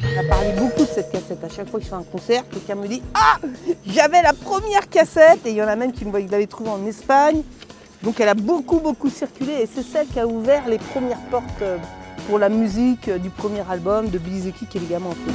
On a parlé beaucoup de cette cassette. À chaque fois que je fais un concert, quelqu'un me dit « Ah, j'avais la première cassette !» Et il y en a même qui me l'avaient trouvée en Espagne. Donc elle a beaucoup circulé et c'est celle qui a ouvert les premières portes pour la musique du premier album de Billy the Kick et les Gamins en feu.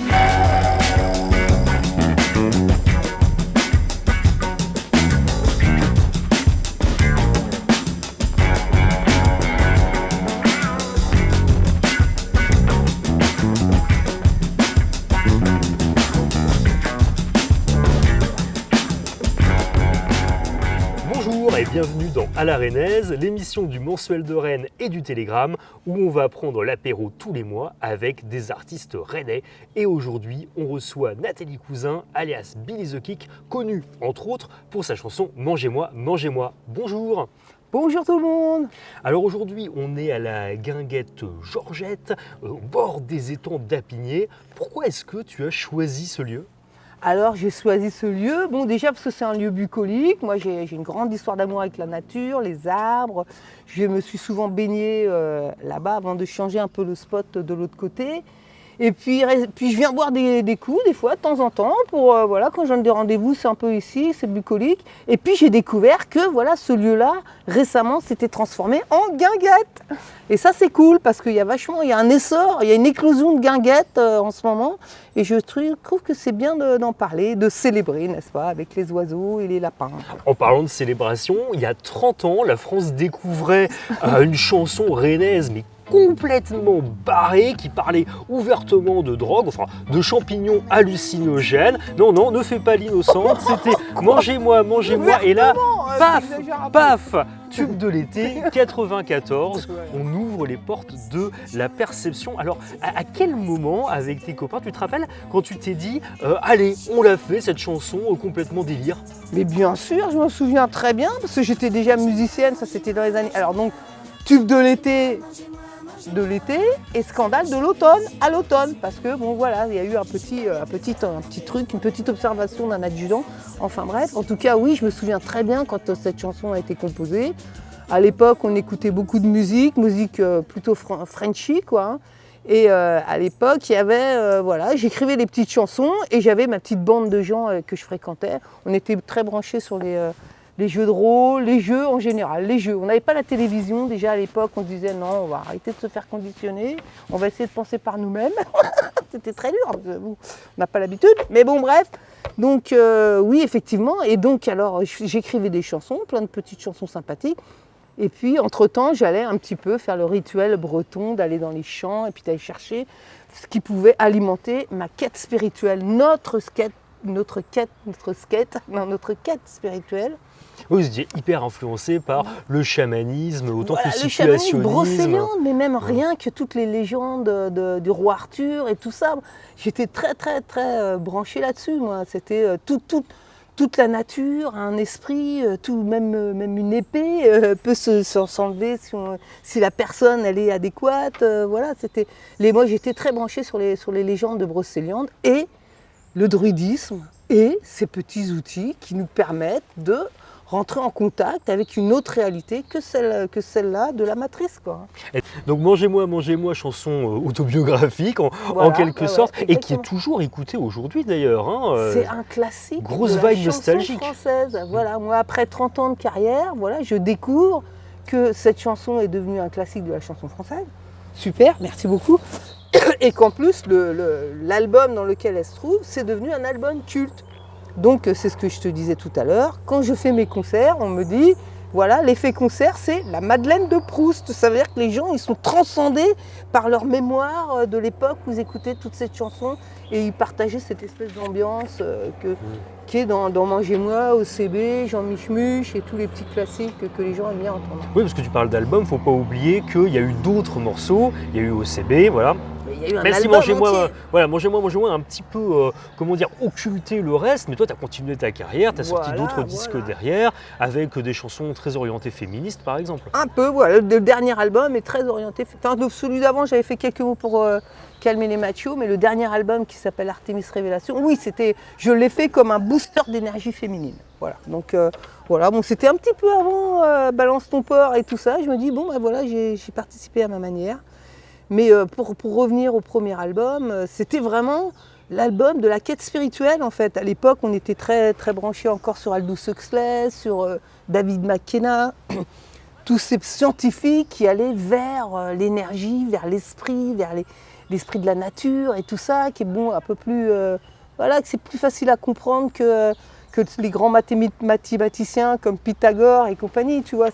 Bonjour et bienvenue dans À la Rennaise, l'émission du Mensuel de Rennes et du Télégramme où on va prendre l'apéro tous les mois avec des artistes rennais. Et aujourd'hui, on reçoit Nathalie Cousin, alias Billy the Kick, connue entre autres pour sa chanson Mangez-moi, mangez-moi. Bonjour. Bonjour tout le monde. Alors aujourd'hui, on est à la guinguette Georgette, au bord des étangs d'Apigné. Pourquoi est-ce que tu as choisi ce lieu ? Alors j'ai choisi ce lieu, bon déjà parce que c'est un lieu bucolique, moi j'ai une grande histoire d'amour avec la nature, les arbres, je me suis souvent baignée là-bas avant de changer un peu le spot de l'autre côté. Et puis je viens boire des coups des fois de temps en temps pour voilà, quand je donne des rendez-vous c'est un peu ici, c'est bucolique. Et puis j'ai découvert que voilà, ce lieu-là récemment s'était transformé en guinguette. Et ça c'est cool parce qu'il y a vachement, il y a un essor, il y a une éclosion de guinguettes en ce moment. Et je trouve que c'est bien d'en parler, de célébrer, n'est-ce pas, avec les oiseaux et les lapins. En parlant de célébration, il y a 30 ans, la France découvrait une chanson rennaise mais complètement barrée, qui parlait ouvertement de drogue, enfin de champignons hallucinogènes. Non, ne fais pas l'innocente, c'était mangez-moi, mangez-moi, et là, paf, tube de l'été, 94, on ouvre les portes de la perception. Alors, à quel moment, avec tes copains, tu te rappelles, quand tu t'es dit, allez, on l'a fait, cette chanson complètement délire ? Mais bien sûr, je me souviens très bien, parce que j'étais déjà musicienne, ça c'était dans les années... Alors donc, tube de l'été et scandale de l'automne à l'automne, parce que bon voilà, il y a eu un petit truc, une petite observation d'un adjudant, enfin bref, en tout cas oui, je me souviens très bien quand cette chanson a été composée. À l'époque on écoutait beaucoup de musique plutôt Frenchy quoi, hein. Et à l'époque il y avait, voilà, j'écrivais des petites chansons et j'avais ma petite bande de gens que je fréquentais, on était très branchés sur les jeux de rôle, les jeux en général, les jeux. On n'avait pas la télévision, déjà à l'époque, on se disait non, on va arrêter de se faire conditionner, on va essayer de penser par nous-mêmes. C'était très dur, on n'a pas l'habitude, mais bon bref. Donc oui, effectivement, et donc alors j'écrivais des chansons, plein de petites chansons sympathiques. Et puis entre-temps, j'allais un petit peu faire le rituel breton, d'aller dans les champs et puis d'aller chercher ce qui pouvait alimenter ma quête spirituelle, notre quête spirituelle. Oui, vous étiez hyper influencé par le chamanisme, autant que le situationnisme. situationnisme. Le chamanisme brocéliande, mais même rien que toutes les légendes du roi Arthur et tout ça. J'étais très branchée là-dessus, moi. C'était toute la nature, un esprit, même une épée peut s'enlever si la personne elle est adéquate. Voilà, moi j'étais très branchée sur les légendes de Brocéliande et le druidisme et ces petits outils qui nous permettent de rentrer en contact avec une autre réalité que celle-là de la matrice, quoi. Donc Mangez-moi, chanson autobiographique en quelque sorte, et qui est toujours écoutée aujourd'hui d'ailleurs. Hein, c'est un classique grosse de la vibe nostalgique française. Voilà, moi après 30 ans de carrière, voilà, je découvre que cette chanson est devenue un classique de la chanson française. Super, merci beaucoup. Et qu'en plus, l'album dans lequel elle se trouve, c'est devenu un album culte. Donc c'est ce que je te disais tout à l'heure, quand je fais mes concerts, on me dit, voilà, l'effet concert, c'est la Madeleine de Proust. Ça veut dire que les gens, ils sont transcendés par leur mémoire de l'époque où ils écoutaient toute cette chanson et ils partageaient cette espèce d'ambiance qui est dans Mangez-moi, OCB, Jean Michmuche et tous les petits classiques que les gens aiment bien entendre. Oui, parce que tu parles d'album, faut pas oublier qu'il y a eu d'autres morceaux, il y a eu OCB, voilà. Même si Mangez-moi a un petit peu, occulté le reste, mais toi tu as continué ta carrière, tu as sorti d'autres disques derrière, avec des chansons très orientées féministes par exemple. Un peu, voilà, le dernier album est très orienté, enfin celui d'avant j'avais fait quelques mots pour calmer les machos, mais le dernier album qui s'appelle Artémis Révélation, oui, je l'ai fait comme un booster d'énergie féminine. Voilà, donc c'était un petit peu avant Balance ton porc et tout ça, je me dis bon ben voilà, j'ai participé à ma manière. Mais pour revenir au premier album, c'était vraiment l'album de la quête spirituelle en fait. À l'époque, on était très, très branchés encore sur Aldous Huxley, sur David McKenna, tous ces scientifiques qui allaient vers l'énergie, vers l'esprit, vers l'esprit de la nature et tout ça, qui est bon, un peu plus... voilà, que c'est plus facile à comprendre que les grands mathématiciens comme Pythagore et compagnie, tu vois.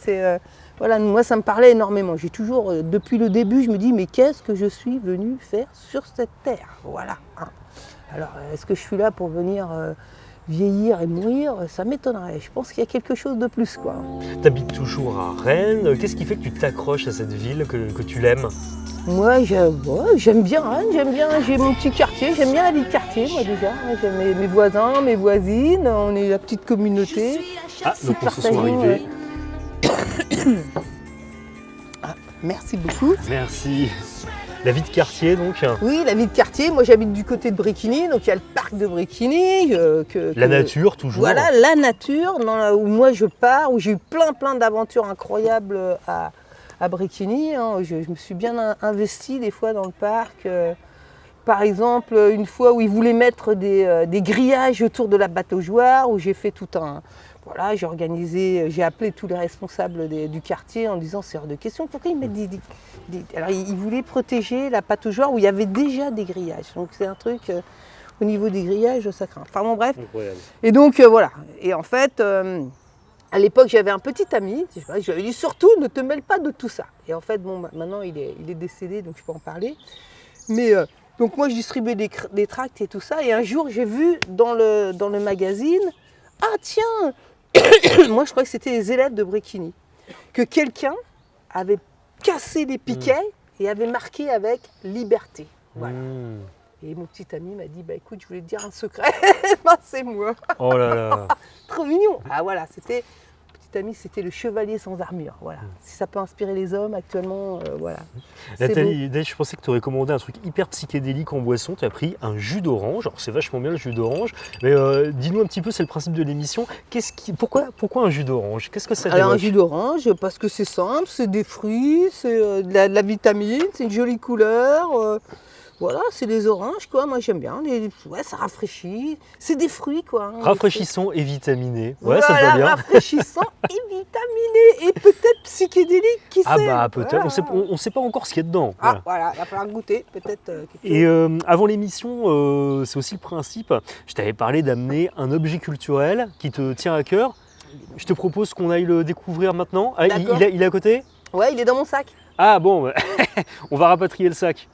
Voilà, moi, ça me parlait énormément. J'ai toujours, depuis le début, je me dis, mais qu'est-ce que je suis venu faire sur cette terre? Voilà. Hein. Alors, est-ce que je suis là pour venir vieillir et mourir? Ça m'étonnerait. Je pense qu'il y a quelque chose de plus, quoi. Tu habites toujours à Rennes. Qu'est-ce qui fait que tu t'accroches à cette ville, que tu l'aimes? Moi, j'aime bien Rennes, j'ai mon petit quartier, j'aime bien la vie de quartier, moi déjà. J'aime mes voisins, mes voisines, on est la petite communauté. Ah, donc on se sont arrivés. Ah, merci beaucoup. Merci. La vie de quartier, donc? Oui, la vie de quartier. Moi, j'habite du côté de Bréquigny, donc il y a le parc de Bréquigny. La nature, toujours. Voilà, la nature, où moi je pars, où j'ai eu plein d'aventures incroyables à Bréquigny. Hein. Je me suis bien investie des fois dans le parc. Par exemple, une fois où ils voulaient mettre des grillages autour de la bateau-joueur, où j'ai fait tout un... Voilà, j'ai appelé tous les responsables du quartier en disant c'est hors de question, pourquoi ils mettent Alors ils voulaient protéger la bateau-joueur où il y avait déjà des grillages. Donc c'est un truc, au niveau des grillages, ça craint. Enfin bon bref. Incroyable. Et donc voilà. Et en fait, à l'époque j'avais un petit ami, je lui avais dit surtout ne te mêle pas de tout ça. Et en fait, bon, maintenant il est décédé, donc je peux en parler. Mais donc moi je distribuais des tracts et tout ça. Et un jour j'ai vu dans le magazine, ah tiens, moi je croyais que c'était les élèves de Bréquigny, que quelqu'un avait cassé les piquets et avait marqué avec liberté. Voilà. Et mon petit ami m'a dit, bah écoute, je voulais te dire un secret, c'est moi. Oh là là. Trop mignon. Ah voilà, petit ami, c'était le chevalier sans armure. Voilà. Si ça peut inspirer les hommes actuellement, voilà. Nathalie, je pensais que tu aurais commandé un truc hyper psychédélique en boisson. Tu as pris un jus d'orange. Alors c'est vachement bien le jus d'orange. Mais dis-nous un petit peu, c'est le principe de l'émission. Pourquoi un jus d'orange? Qu'est-ce que ça Alors un jus d'orange, parce que c'est simple, c'est des fruits, c'est de la vitamine, c'est une jolie couleur. Voilà, c'est des oranges, quoi. Moi, j'aime bien. Ouais, ça rafraîchit. C'est des fruits, quoi. Hein, rafraîchissant et vitaminé. Ouais, voilà, ça te va bien. Rafraîchissant et vitaminé. Et peut-être psychédélique, qui sait. Ah bah peut-être. Voilà. On ne sait pas encore ce qu'il y a dedans. Ah, voilà, il va falloir goûter, peut-être. Et avant l'émission, c'est aussi le principe. Je t'avais parlé d'amener un objet culturel qui te tient à cœur. Je te propose qu'on aille le découvrir maintenant. Ah, il est à côté? Ouais, il est dans mon sac. Ah bon, on va rapatrier le sac.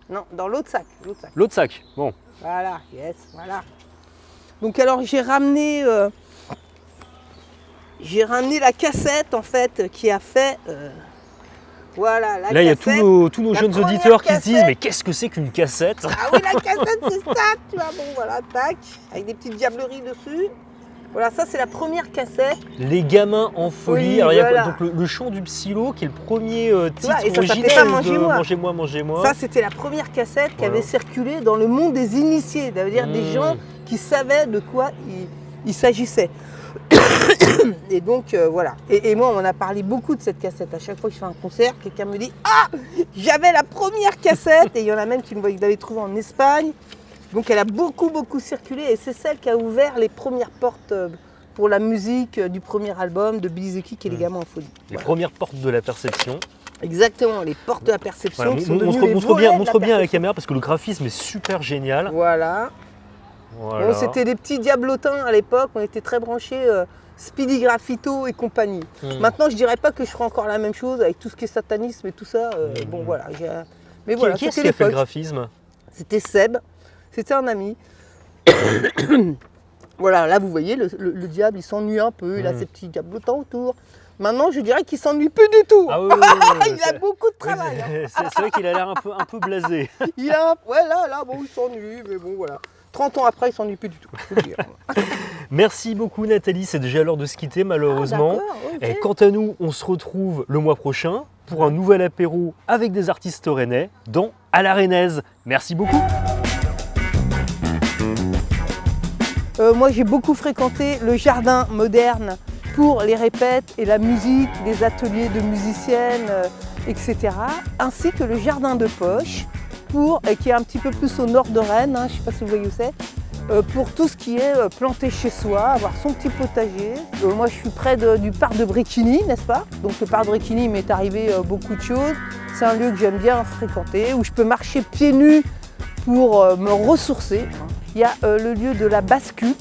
Non, dans l'autre sac. L'autre sac, bon. Voilà, yes, voilà. Donc alors j'ai ramené la cassette en fait qui a fait... voilà, la Là, il y a cassette, tous nos jeunes auditeurs qui se disent mais qu'est-ce que c'est qu'une cassette? Ah oui, la cassette c'est ça, tu vois, bon voilà, tac, avec des petites diableries dessus. Voilà, ça c'est la première cassette. Les gamins en folie. Oui, alors il y a voilà. donc le chant du psylo qui est le premier titre et ça s'appelait originel pas de Mangez-moi. Mangez-moi. Ça c'était la première cassette qui Voilà. avait circulé dans le monde des initiés, c'est-à-dire des gens qui savaient de quoi il s'agissait. Et donc voilà. Et moi on en a parlé beaucoup de cette cassette. À chaque fois que je fais un concert, quelqu'un me dit « Ah, j'avais la première cassette !» Et il y en a même qui l'avaient trouvée en Espagne. Donc elle a beaucoup circulé et c'est celle qui a ouvert les premières portes pour la musique du premier album de Billy the Kid et les gamins en folie. Les premières portes de la perception. Exactement, les portes de la perception Voilà, qui sont devenues les volets de montre bien à la perception. caméra parce que le graphisme est super génial. Voilà. Voilà. Bon, c'était des petits diablotins à l'époque, on était très branchés Speedy Graffito et compagnie. Maintenant, je dirais pas que je ferai encore la même chose avec tout ce qui est satanisme et tout ça. Bon, voilà. Mais voilà, Qui est-ce c'était qui a fait le l'époque. graphisme? C'était Seb, c'était un ami. Voilà, là vous voyez, le diable il s'ennuie un peu, il a ses petits diablotins autour. Maintenant je dirais qu'il s'ennuie plus du tout. Ah oui, Il a beaucoup de travail. Hein. C'est vrai qu'il a l'air un peu blasé. Ouais, là, bon, il s'ennuie, mais bon, voilà. 30 ans après, il s'ennuie plus du tout. Je peux le dire. Merci beaucoup Nathalie, c'est déjà l'heure de se quitter malheureusement. D'accord, ok. Et quant à nous, on se retrouve le mois prochain pour un nouvel apéro avec des artistes rennais dans À la Rennaise. Merci beaucoup. Moi, j'ai beaucoup fréquenté le jardin moderne pour les répètes et la musique, les ateliers de musiciennes. etc. Ainsi que le jardin de poche, qui est un petit peu plus au nord de Rennes, je ne sais pas si vous voyez où c'est, pour tout ce qui est planté chez soi, avoir son petit potager. Moi je suis près du parc de Bréquigny, n'est-ce pas? Donc le parc de Bréquigny, il m'est arrivé beaucoup de choses. C'est un lieu que j'aime bien fréquenter, où je peux marcher pieds nus pour me ressourcer. Il y a le lieu de la bascule,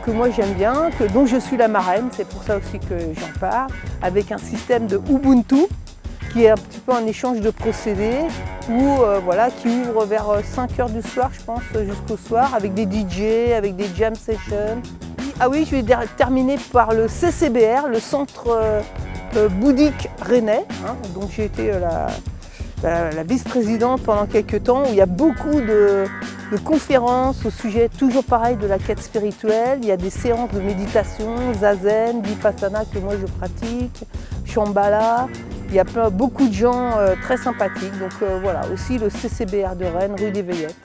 que moi j'aime bien, dont je suis la marraine, c'est pour ça aussi que j'en parle, avec un système de Ubuntu, qui est un petit peu un échange de procédés, qui ouvre vers 5 h du soir, je pense, jusqu'au soir, avec des DJ, avec des jam sessions. Ah oui, je vais terminer par le CCBR, le centre bouddhique rennais, donc j'ai été la vice-présidente pendant quelques temps, où il y a beaucoup de conférences au sujet, toujours pareil, de la quête spirituelle. Il y a des séances de méditation, zazen, vipassana que moi je pratique, shambhala. Il y a beaucoup de gens très sympathiques. Donc voilà, aussi le CCBR de Rennes, rue des Veillettes.